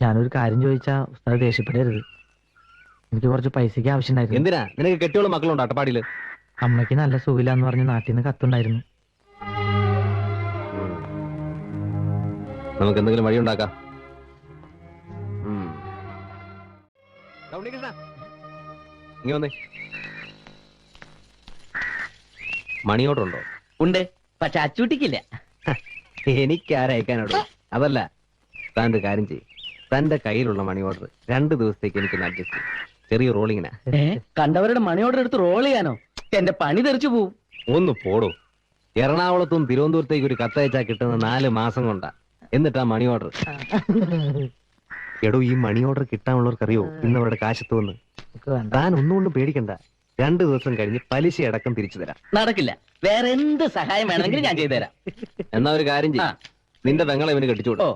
ഞാനൊരു കാര്യം ചോദിച്ചാ ഉസ്താദ് ദേഷ്യപ്പെടരുത്. എനിക്ക് കുറച്ച് പൈസക്ക് ആവശ്യമുണ്ടായിരുന്നു. എന്തിനാ നിനക്ക് കെട്ടിയോളം മക്കളുണ്ട് അട്ടപ്പാടിയില്? അമ്മയ്ക്ക് നല്ല സുഖമില്ലാന്ന് പറഞ്ഞ് നാട്ടിൽ നിന്ന് കത്തുണ്ടായിരുന്നു. നമുക്ക് എന്തെങ്കിലും വഴി ഉണ്ടാക്കാം. ഇങ്ങ വന്നേ. മണി ഓർഡർ ഉണ്ടോ? ഉണ്ട്, പക്ഷെ അച്ചൂട്ടിക്കില്ല. എനിക്കാരയക്കാനോടോ? അതല്ല, താൻ ഒരു കാര്യം ചെയ്യും. തന്റെ കയ്യിലുള്ള മണി ഓർഡർ 2 ദിവസത്തേക്ക് എനിക്കൊന്ന് അഡ്ജസ്റ്റ് ചെയ്യും. ചെറിയ റോളിങ്ങിനാ. കണ്ടവരുടെ മണി ഓർഡർ എടുത്ത് റോൾ ചെയ്യാനോ? എന്റെ പണി തെറിച്ചു പോവും. ഒന്ന് പോടോ. എറണാകുളത്തും തിരുവനന്തപുരത്തേക്ക് ഒരു കത്തയച്ചാൽ കിട്ടുന്ന 4 മാസം കൊണ്ടാ. എന്നിട്ടാ മണി ഓർഡർ. എടോ, ഈ മണി ഓർഡർ കിട്ടാനുള്ളവർക്കറിയോ ഇന്ന് അവരുടെ കാശത്തുവന്ന്? താൻ ഒന്നുകൊണ്ടും പേടിക്കണ്ട. 2 ദിവസം കഴിഞ്ഞ് പലിശ അടക്കം തിരിച്ചു തരാം. നടക്കില്ല. വേറെ എന്ത് സഹായം വേണമെങ്കിലും ഞാൻ ചെയ്തുതരാം. എന്നാ ഒരു കാര്യം ചെയ്യും, നിന്റെ പെങ്ങളെ ഇവന് കെട്ടിച്ചു കൊടുക്കും. ഓ